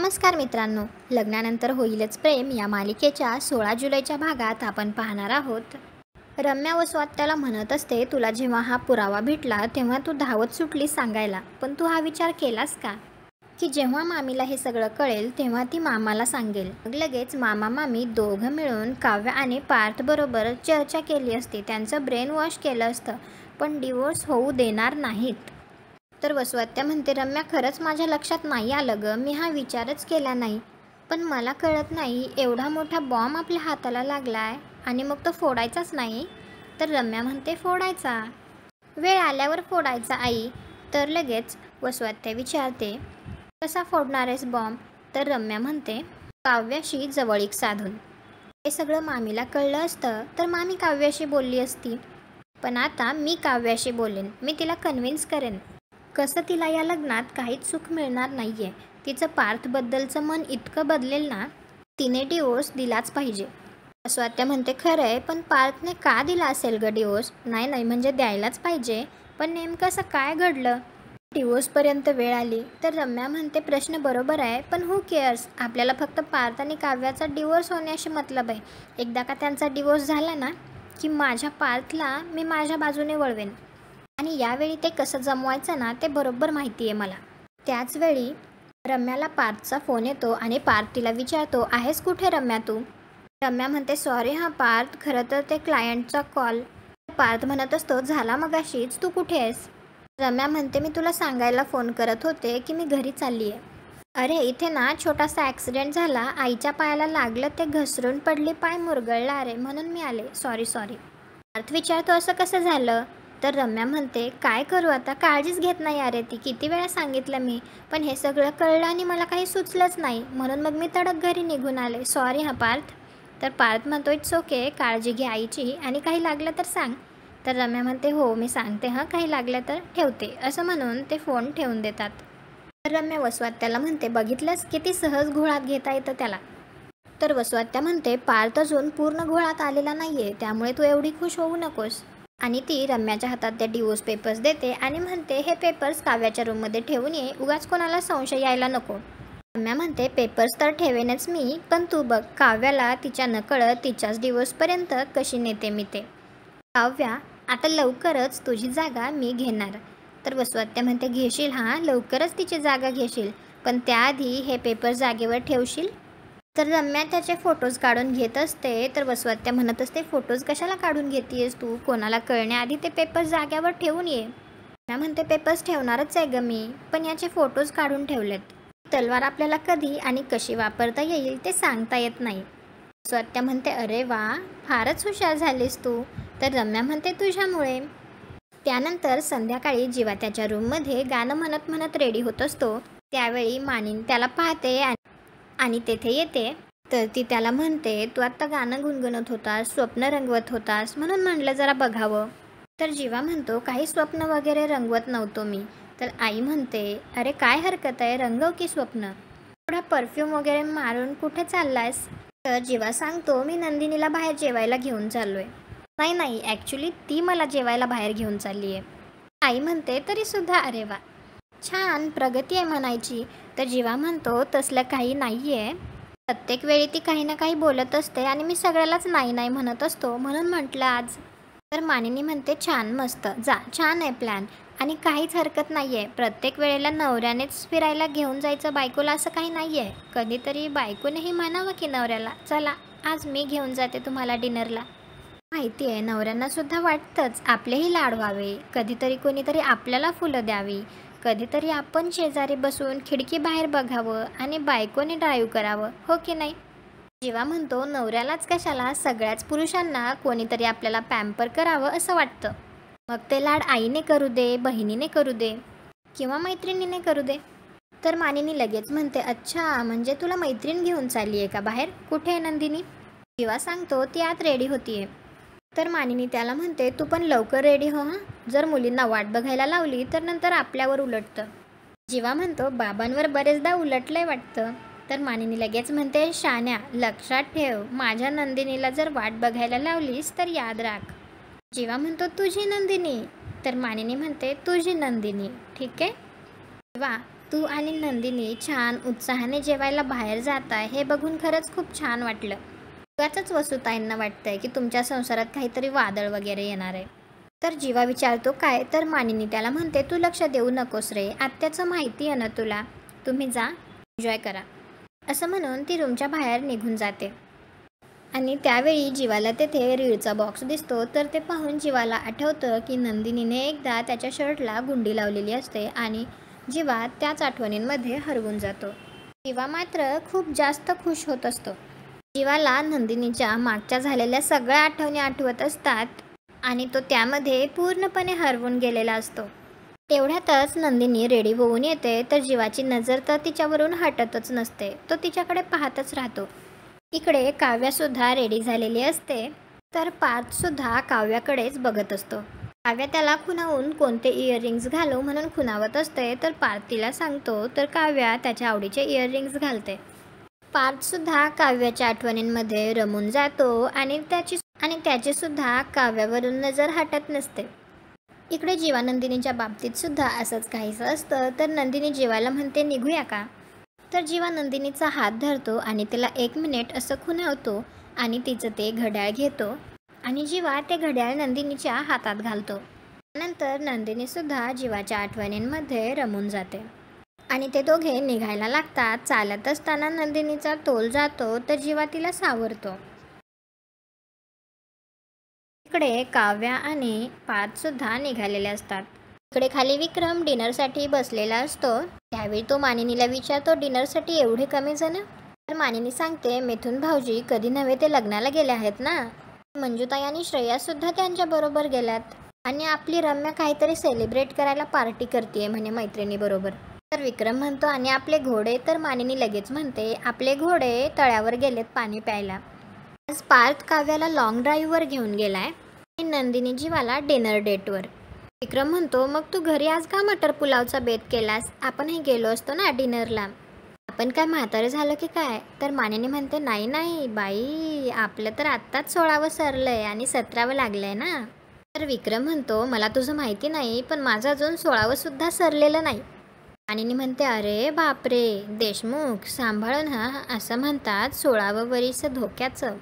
नमस्कार मित्रांनो, लग्नानंतर होईलच प्रेम या मालिकेच्या 16 जुलैच्या भागात आपण पाहणार आहोत. रम्या व स्वात्याला म्हणत असते, तुला जेव्हा हा पुरावा भेटला तेव्हा तू धावत सुटली सांगायला, पण तू हा विचार केलास का की जेव्हा मामीला हे सगळं कळेल तेव्हा ती मामाला सांगेल. मग लगेच मामा मामी दोघं मिळून काव्य आणि पार्थ बरोबर चर्चा केली असती, त्यांचं ब्रेन वॉश केलं असतं, पण डिवोर्स होऊ देणार नाहीत. तर वसवात्या म्हणते, रम्या खरंच माझ्या लक्षात नाही आलं गं, मी हा विचारच केला नाही. पण मला कळत नाही, एवढा मोठा बॉम्ब आपल्या हाताला लागलाय आणि मग तो फोडायचाच नाही. तर रम्या म्हणते, फोडायचा, वेळ आल्यावर फोडायचा आई. तर लगेच वसवात्या विचारते, कसा फोडणार आहेस बॉम्ब? तर रम्या म्हणते, काव्याशी जवळीक साधून. हे सगळं मामीला कळलं असतं तर मामी काव्याशी बोलली असती, पण आता मी काव्याशी बोलेन, मी तिला कन्व्हिन्स करेन. कसं तिला या लग्नात काहीच सुख मिळणार नाहीये. तिचं पार्थबद्दलचं मन इतकं बदलेल ना, तिने डिवोर्स दिलाच पाहिजे. स्वात्या म्हणते, खरं आहे, पण पार्थने का दिला असेल ग डिवोर्स? नाही म्हणजे द्यायलाच पाहिजे, पण नेमकं असं काय घडलं? डिवोर्सपर्यंत वेळ आली. तर रम्या म्हणते, प्रश्न बरोबर आहे, पण हू केअर्स? आपल्याला फक्त पार्थ आणि काव्याचा डिवोर्स होण्याशी मतलब आहे. एकदा का त्यांचा डिवोर्स झाला ना की माझ्या पार्थला मी माझ्या बाजूने वळवेन. आणि यावेळी ते कसं जमवायचं ना ते बरोबर माहिती आहे मला. त्याचवेळी रम्याला पार्थचा फोन येतो आणि पार्थ तिला विचारतो, आहेस कुठे रम्या तू? रम्या म्हणते, सॉरी हां पार्थ, खरं तर ते क्लायंटचा कॉल. पार्थ म्हणत असतो, झाला मगाशीच, तू कुठे आहेस? रम्या म्हणते, मी तुला सांगायला फोन करत होते की मी घरी चालली आहे. अरे इथे ना छोटासा ॲक्सिडेंट झाला, आईच्या पायाला लागलं, ते घसरून पडली, पाय मुरगळला रे, म्हणून मी आले, सॉरी. पार्थ विचारतो, असं कसं झालं? तर रम्या म्हणते, काय करू आता, काळजीच घेत नाही अरे ती, किती वेळा सांगितलं मी, पण हे सगळं कळलं आणि मला काही सुचलंच नाही, म्हणून मग मी तडक घरी निघून आले, सॉरी हां पार्थ. तर पार्थ म्हणतो, इट्स ओके, काळजी घे आईची, आणि काही लागलं तर सांग. तर रम्या म्हणते, हो मी सांगते हां, काही लागलं तर, ठेवते, असं म्हणून ते फोन ठेवून देतात. तर रम्या वसवात्याला म्हणते, बघितलंस किती सहज घोळात घेता येतं त्याला. तर वसवात्या म्हणते, पार्थ अजून पूर्ण घोळात आलेला नाहीये, त्यामुळे तू एवढी खुश होऊ नकोस. आणि ती रम्याच्या हातात त्या डिवोर्स पेपर्स देते आणि म्हणते, हे पेपर्स काव्याच्या रूममध्ये ठेवून ये, उगाच कोणाला संशय यायला नको. रम्या म्हणते, पेपर्स तर ठेवेनच मी, पण तू बघ काव्याला तिच्या नकळत तिच्याच डिवोर्सपर्यंत कशी नेते मी ते. काव्या, आता लवकरच तुझी जागा मी घेणार. तर वसवात्या म्हणते, घेशील हां, लवकरच तिची जागा घेशील, पण त्याआधी हे पेपर जागेवर ठेवशील. तर रम्या त्याचे फोटोज काढून घेत असते. तर वसवात्या म्हणत असते, फोटोज कशाला काढून घेतेस तू, कोणाला कळण्याआधी ते पेपर्स जाग्यावर ठेवून ये. रम्या म्हणते, पेपर्स ठेवणारच आहे ग मी, पण याचे फोटोज काढून ठेवलेत. तलवार आपल्याला कधी आणि कशी वापरता येईल ते सांगता येत नाही. वसवात्या म्हणते, अरे वा, फारच हुशार झालीस तू. तर रम्या म्हणते, तुझ्यामुळे. त्यानंतर संध्याकाळी जेव्हा त्याच्या रूममध्ये गाणं म्हणत म्हणत रेडी होत असतो, त्यावेळी मानिन त्याला पाहते आणि तेथे येते. तर ती त्याला म्हणते, तू आत्ता गाणं गुणगुणत होतास, स्वप्न रंगवत होतास, म्हणून म्हणलं जरा बघावं. तर जीवा म्हणतो, काही स्वप्न वगैरे रंगवत नव्हतो मी. तर आई म्हणते, अरे काय हरकत आहे, रंगव की स्वप्न, थोडा परफ्यूम वगैरे मारून कुठे चाललायस? तर जीवा सांगतो, मी नंदिनीला बाहेर जेवायला घेऊन चाललोय. नाही ॲक्च्युली ती मला जेवायला बाहेर घेऊन चालली आहे. आई म्हणते, तरीसुद्धा अरे वा, छान प्रगती आहे म्हणायची. तर जीवा म्हणतो, तसलं काही नाही आहे, प्रत्येक वेळी ती काही ना काही बोलत असते आणि मी सगळ्यालाच नाही म्हणत असतो, म्हणून म्हटलं आज. तर मानिनी म्हणते, छान, मस्त, जा, छान आहे प्लॅन, आणि काहीच हरकत नाही आहे, प्रत्येक वेळेला नवऱ्यानेच फिरायला घेऊन जायचं बायकोला असं काही नाही आहे, कधीतरी बायकोनेही म्हणावं की नवऱ्याला, चला आज मी घेऊन जाते तुम्हाला डिनरला. माहिती आहे नवऱ्यांनासुद्धा वाटतंच आपलेही लाड व्हावे, कधीतरी कोणीतरी आपल्याला फुलं द्यावी, कधीतरी आपण शेजारी बसून खिडकी बाहेर बघावं आणि बायकोने ड्राईव्ह करावं, हो की नाही? जेव्हा म्हणतो, नवऱ्यालाच कशाला, सगळ्याच पुरुषांना कोणीतरी आपल्याला पॅम्पर करावं असं वाटतं. मग ते लाड आईने करू दे, बहिणीने करू दे, किंवा मैत्रिणीने करू दे. तर मानिनी लगेच म्हणते, अच्छा, म्हणजे तुला मैत्रीण घेऊन चालली आहे का बाहेर, कुठे आहे नंदिनी? जेव्हा सांगतो, ती आत रेडी होतीये. तर मानिनी त्याला म्हणते, तू पण लवकर रेडी हो हां, जर मुलींना वाट बघायला लावली तर नंतर आपल्यावर उलटतं. जीवा म्हणतो, बाबांवर बरेचदा उलटलंय वाटतं. तर मानिनी लगेच म्हणते, शान्या, लक्षात ठेव, माझ्या नंदिनीला जर वाट बघायला लावलीस तर याद राख. जीवा म्हणतो, तुझी नंदिनी? तर मानिनी म्हणते, तुझी नंदिनी, ठीक आहे? जीवा, तू आणि नंदिनी छान उत्साहाने जेवायला बाहेर जाताय हे बघून खरंच खूप छान वाटलं. उगाचच वसुताईंना वाटतंय की तुमच्या संसारात काहीतरी वादळ वगैरे येणार आहे. तर जीवा विचारतो काय, तर मानिनी त्याला म्हणते तू लक्ष देऊ नकोस रे, आत्याचं माहिती आहे ना तुला, तुम्ही जा एन्जॉय करा. असं म्हणून ती रूमच्या बाहेर निघून जाते. आणि त्यावेळी जीवाला तेथे रीळचा बॉक्स दिसतो. तर ते पाहून जीवाला आठवतं की नंदिनीने एकदा त्याच्या शर्टला गुंडी लावलेली असते आणि जीवा त्याच आठवणींमध्ये हरवून जातो. जीवा मात्र खूप जास्त खुश होत असतो. जीवाला नंदिनीच्या मागच्या झालेल्या सगळ्या आठवणी आठवत असतात आणि तो त्यामध्ये पूर्णपणे हरवून गेलेला असतो. तेवढ्यातच नंदिनी रेडी होऊन येते. तर जीवाची नजर तर तिच्यावरून हटतच नसते, तो तिच्याकडे पाहतच राहतो. इकडे काव्यासुद्धा रेडी झालेली असते. तर पार्थसुद्धा काव्याकडेच बघत असतो. काव्या त्याला खुणावून कोणते इयररिंग्स घालू म्हणून खुणावत असते. तर पार्थ तिला सांगतो. तर काव्या त्याच्या आवडीचे इयररिंग्स घालते. पार्थसुद्धा काव्याच्या आठवणींमध्ये रमून जातो आणि त्याची सुद्धा काव्यावरून नजर हटत नसते. इकडे जीवा नंदिनीच्या बाबतीत सुद्धा असंच काहीसं असतं. तर नंदिनी जीवाला म्हणते निघूया का. तर जीवा नंदिनीचा हात धरतो आणि तिला 1 मिनिट असं खुणावतो आणि तिचं ते घड्याळ घेतो आणि जीवा ते घड्याळ नंदिनीच्या हातात घालतो. त्यानंतर नंदिनीसुद्धा जीवाच्या आठवणींमध्ये रमून जाते आणि ते दोघे निघायला लागतात. चालत असताना नंदिनीचा तोल जातो. तर जीवा तिला सावरतो. इकडे काव्या आणि पार्थसुद्धा निघालेले असतात. इकडे खाली विक्रम डिनरसाठी बसलेला असतो. त्यावेळी तो मानिनीला विचारतो डिनरसाठी एवढे कमी जण. तर मानिनी सांगते मिथुन भाऊजी कधी नव्हे ते लग्नाला गेले आहेत ना, मंजुताई आणि श्रेयासुद्धा त्यांच्याबरोबर गेल्यात आणि आपली रम्या काहीतरी सेलिब्रेट करायला पार्टी करते म्हणे मैत्रिणीबरोबर. तर विक्रम म्हणतो आणि आपले घोडे. तर मानिनी लगेच म्हणते आपले घोडे तळ्यावर गेलेत पाणी प्यायला. आज पार्थ काव्याला लॉंग ड्राईव्हवर घेऊन गेलाय आणि नंदिनी जीवाला डिनर डेटवर. विक्रम म्हणतो मग तू घरी आज का मटर पुलावचा बेत केलास, आपणही गेलो असतो ना डिनरला, आपण काय म्हातारे झालं की काय. तर मानिनी म्हणते नाही नाही बाई, आपलं तर आत्ताच 16वं सरलंय आणि 17वं लागलंय ना. तर विक्रम म्हणतो मला तुझं माहिती नाही, पण माझं अजून 16वं सुद्धा सरलेलं नाही. मानिनी म्हणते अरे बापरे देशमुख सांभाळून हा, असं म्हणतात 16वं वरीस धोक्याचं.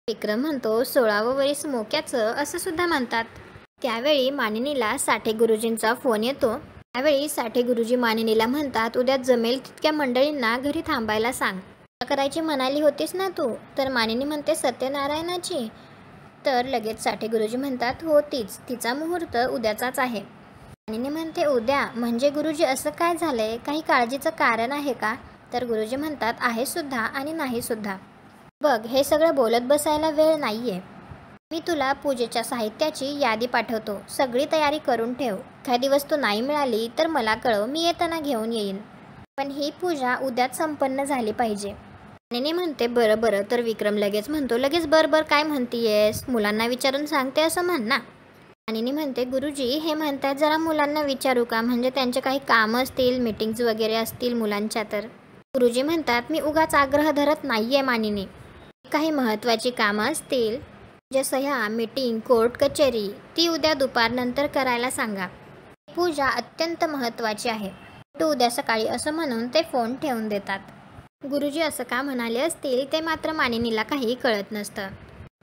विक्रम म्हणतो 16वं वरीस मोक्याचं असं सुद्धा म्हणतात. त्यावेळी मानिनीला साठे गुरुजींचा फोन येतो. त्यावेळी साठे गुरुजी मानिनीला म्हणतात उद्या जमेल तितक्या मंडळींना घरी थांबायला सांग. करायची म्हणाली होतीस ना तू. तर मानिनी म्हणते सत्यनारायणाची. तर लगेच साठे गुरुजी म्हणतात हो तीच, तिचा मुहूर्त उद्याचाच आहे. मानिनी म्हणते उद्या म्हणजे गुरुजी असं काय झालंय, काही काळजीचं कारण आहे का. तर गुरुजी म्हणतात आहे सुद्धा आणि नाही सुद्धा. बघ हे सगळं बोलत बसायला वेळ नाहीये, मी तुला पूजेच्या साहित्याची यादी पाठवतो, सगळी तयारी करून ठेव. एखादी वस्तू नाही मिळाली तर मला कळव, मी येताना घेऊन येईन, पण ही पूजा उद्याच संपन्न झाली पाहिजे. मानिनी म्हणते बरं बरं. तर विक्रम लगेच म्हणतो लगेच बरं काय म्हणतीयेस, मुलांना विचारून सांगते असं म्हण ना. मानिनी म्हणते गुरुजी हे म्हणतात जरा मुलांना विचारू का, म्हणजे त्यांचे काही कामं असतील, मीटिंग्स वगैरे असतील मुलांच्या. तर गुरुजी म्हणतात मी उगाच आग्रह धरत नाहीये मानिनी, काही महत्त्वाची कामं असतील जसं ह्या मीटिंग, कोर्ट कचेरी, ती उद्या दुपारनंतर करायला सांगा. पूजा अत्यंत महत्त्वाची आहे, तू उद्या सकाळी असं म्हणून ते फोन ठेवून देतात. गुरुजी असं का म्हणाले असतील ते मात्र मानिनीला काही कळत नसतं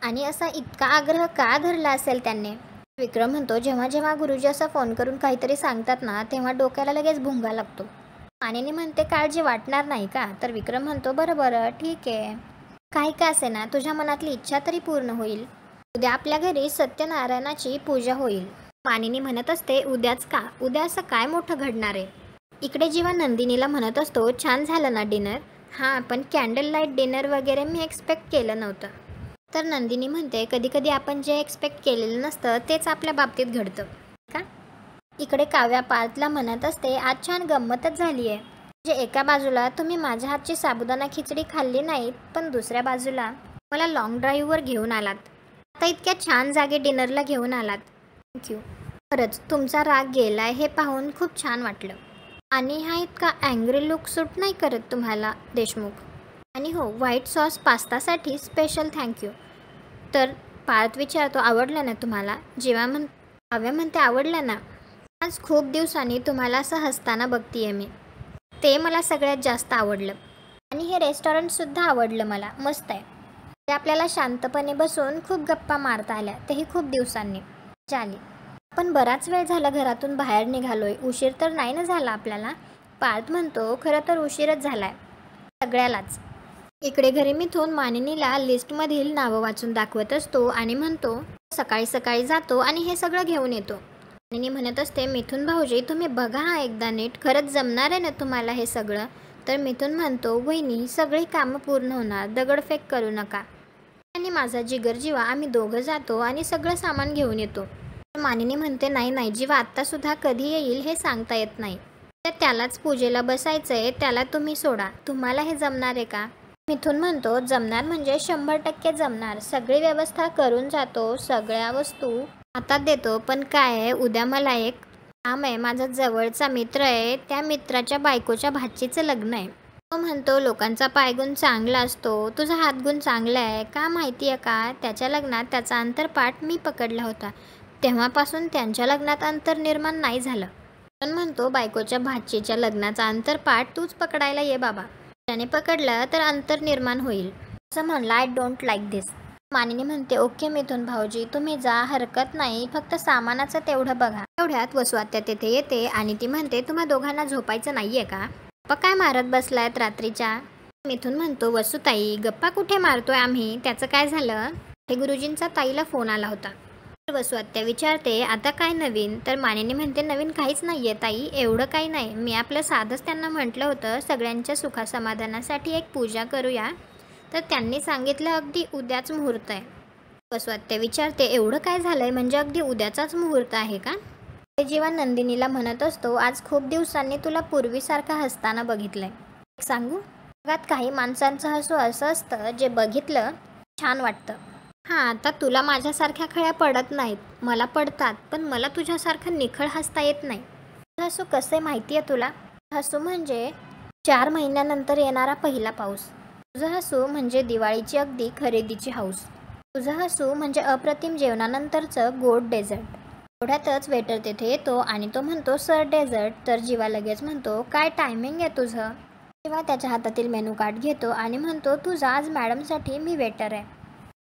आणि असा इतका आग्रह का धरला असेल त्यांनी. विक्रम म्हणतो जेव्हा जेव्हा गुरुजी असा फोन करून काहीतरी सांगतात ना तेव्हा डोक्याला लगेच भुंगा लागतो. मानिनी म्हणते काळजी वाटणार नाही का. तर विक्रम म्हणतो बरं बरं ठीक आहे, काही का असे ना तुझ्या मनातली इच्छा तरी पूर्ण होईल. उद्या आपल्या घरी सत्यनारायणाची पूजा होईल. मानिनी म्हणत असते उद्याच का, उद्या असं काय मोठं घडणार आहे. इकडे जेव्हा नंदिनीला म्हणत असतो छान झालं ना डिनर. हां पण कॅन्डल लाईट डिनर वगैरे मी एक्सपेक्ट केलं नव्हतं. तर नंदिनी म्हणते कधी कधी आपण जे एक्सपेक्ट केलेलं नसतं तेच आपल्या बाबतीत घडतं का. इकडे काव्या पार्थला म्हणत असते आज छान गंमतच झाली आहे, म्हणजे एका बाजूला तुम्ही माझ्या हातची साबुदाणा खिचडी खाल्ली नाहीत, पण दुसऱ्या बाजूला मला लॉंग ड्राईव्हवर घेऊन आलात, आता इतक्या छान जागे डिनरला घेऊन आलात. थँक्यू. खरंच तुमचा राग गेलाय हे पाहून खूप छान वाटलं. आणि हा इतका अँग्री लुक सूट नाही करत तुम्हाला देशमुख. आणि हो व्हाईट सॉस पास्तासाठी स्पेशल थँक्यू. तर पार्थ विचारतो आवडलं ना तुम्हाला. जेव्हा काव्या म्हणते आवडलं ना, आज खूप दिवसांनी तुम्हाला असं हसताना बघतीये मी. ते मला सगळ्यात जास्त आवडलं. आणि हे रेस्टॉरंटसुद्धा आवडलं मला, मस्त आहे. ते आपल्याला शांतपणे बसून खूप गप्पा मारता आल्या, तेही खूप दिवसांनी. झाली. आपण बराच वेळ झाला घरातून बाहेर निघालोय, उशीर तर नाही ना झाला आपल्याला? पार्थ म्हणतो, खरं तर उशीरच झालाय सगळ्यालाच. इकडे घरी मिथून मानिनीला लिस्टमधील नावं वाचून दाखवत असतो आणि म्हणतो, सकाळी सकाळी जातो आणि हे सगळं घेऊन येतो. मानिनी म्हणत असते, मिथून भाऊजी तुम्ही बघा हा एकदा नीट, खरंच जमणार आहे ना तुम्हाला हे सगळं? तर मिथून म्हणतो, वहिनी सगळी कामं पूर्ण होणार, दगडफेक करू नका. आणि माझा जिगरजीवा आम्ही दोघं जातो आणि सगळं सामान घेऊन येतो. मानिनी म्हणते, नाही नाही जीवा, आत्तासुद्धा कधी येईल हे सांगता येत नाही. तर त्यालाच पूजेला बसायचंय, त्याला तुम्ही सोडा. तुम्हाला हे जमणार आहे का? मिथून म्हणतो, जमणार म्हणजे 100% जमणार. सगळी व्यवस्था करून जातो, सगळ्या वस्तू हातात देतो. पण काय आहे, उद्या मला एक काम आहे. माझा जवळचा मित्र आहे, त्या मित्राच्या बायकोच्या भाचीचं लग्न आहे. तो म्हणतो लोकांचा पायगुण चांगला असतो, तुझा हातगुण चांगला आहे. का माहिती आहे का, त्याच्या लग्नात त्याचा अंतरपाठ मी पकडला होता. तेव्हापासून त्यांच्या लग्नात अंतर निर्माण नाही झालं. पण म्हणतो बायकोच्या भाचीच्या लग्नाचा अंतरपाठ तूच पकडायला ये बाबा. त्याने पकडलं तर अंतर निर्माण होईल असं म्हणलं. आय डोंट लाईक दिस. मानिनी म्हणते, ओके मिथून भाऊजी तुम्ही जा, हरकत नाही, फक्त सामानाचं तेवढं बघा. तेवढ्यात वसुआत्या तेथे येते आणि ती म्हणते, तुम्हा दोघांना झोपायचं नाहीये का? गप्पा काय मारत बसलायत रात्रीच्या? मिथून म्हणतो, वसुताई गप्पा कुठे मारतोय आम्ही, त्याचं काय झालं? हे गुरुजींचा ताईला फोन आला होता. वसुआत्या विचारते, आता काय नवीन? तर मानिनी म्हणते, नवीन काहीच नाहीये ताई, एवढं काही नाही. मी आपलं साधंच त्यांना म्हटलं होतं सगळ्यांच्या सुखासमाधानासाठी एक पूजा करूया. तर त्यांनी सांगितलं अगदी उद्याच मुहूर्त आहे. वसुआत्या विचारते, एवढं काय झालंय, म्हणजे अगदी उद्याचाच मुहूर्त आहे का? ते जेव्हा नंदिनीला म्हणत असतो, आज खूप दिवसांनी तुला पूर्वीसारखा हसताना बघितलंय. सांगू, जगात काही माणसांचं हसू असं असतं जे बघितलं छान वाटतं. हां, आता तुला माझ्यासारख्या खळ्या पडत नाहीत, मला पडतात, पण मला तुझ्यासारखं निखळ हसता येत नाही. हसू कसं आहे माहिती आहे तुला? हसू म्हणजे 4 महिन्यानंतर येणारा पहिला पाऊस. तुझं हसू म्हणजे दिवाळीची अगदी खरेदीची हौस. तुझं हसू म्हणजे अप्रतिम जेवणानंतरचं गोड डेझर्ट. एवढ्यातच वेटर तेथे येतो आणि तो म्हणतो, सर डेझर्ट. तर जीवा लगेच म्हणतो, काय टायमिंग आहे तुझं? जीवा त्याच्या हातातील मेनू कार्ड घेतो आणि म्हणतो, तुझा आज मॅडमसाठी मी वेटर आहे.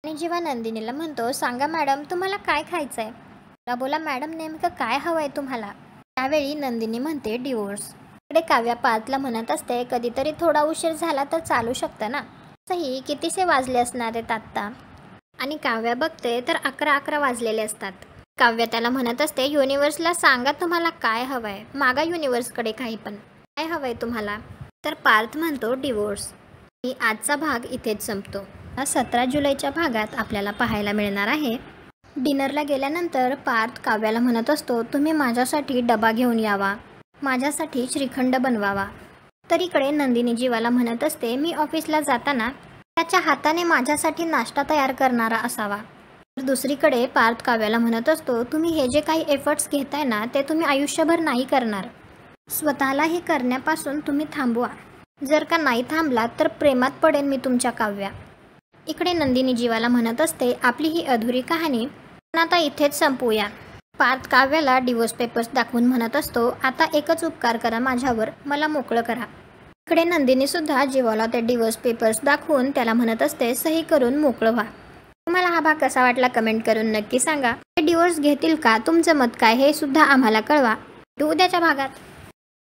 आणि जेव्हा नंदिनीला म्हणतो, सांगा मॅडम तुम्हाला काय खायचं आहे? मला बोला मॅडम नेमकं काय हवं आहे तुम्हाला? त्यावेळी नंदिनी म्हणते, डिवोर्स. इकडे काव्या पार्थला म्हणत असते, कधीतरी थोडा उशीर झाला तर चालू शकतं ना. सही कितीसे वाजले असणार आहेत आत्ता? आणि काव्या बघते तर 11 वाजलेले असतात. काव्या त्याला म्हणत असते, युनिव्हर्सला सांगा तुम्हाला काय हवं आहे, मागा युनिव्हर्सकडे काही पण. काय हवं आहे तुम्हाला? तर पार्थ म्हणतो, डिवोर्स. आणि आजचा भाग इथेच संपतो. 17 जुलैच्या भागात आपल्याला पाहायला मिळणार आहे. डिनरला गेल्यानंतर पार्थ काव्याला म्हणत असतो, तुम्ही माझ्यासाठी डबा घेऊन यावा, माझ्यासाठी श्रीखंड बनवावा. तर इकडे नंदिनी जीवाला म्हणत असते, मी ऑफिसला जाताना त्याच्या हाताने माझ्यासाठी नाश्ता तयार करणारा असावा. तर दुसरीकडे पार्थ काव्याला म्हणत असतो, तुम्ही हे जे काही एफर्ट्स घेताय ना ते तुम्ही आयुष्यभर नाही करणार. स्वतःला हे करण्यापासून तुम्ही थांबवा. जर का नाही थांबलात तर प्रेमात पडेन मी तुमच्या काव्या. इकडे नंदिनी जीवाला म्हणत असते, आपली ही अधुरी कहाणी पण आता इथेच संपवूया. पार्थ काव्याला डिवोर्स पेपर्स दाखवून म्हणत असतो, आता एकच उपकार करा माझ्यावर, मला मोकळं करा. इकडे नंदिनीसुद्धा जीवाला ते डिवोर्स पेपर्स दाखवून त्याला म्हणत असते, सही करून मोकळं व्हा. तुम्हाला हा भाग कसा वाटला कमेंट करून नक्की सांगा. हे डिवोर्स घेतील का, तुमचं मत काय हे सुद्धा आम्हाला कळवा. उद्याच्या भागात.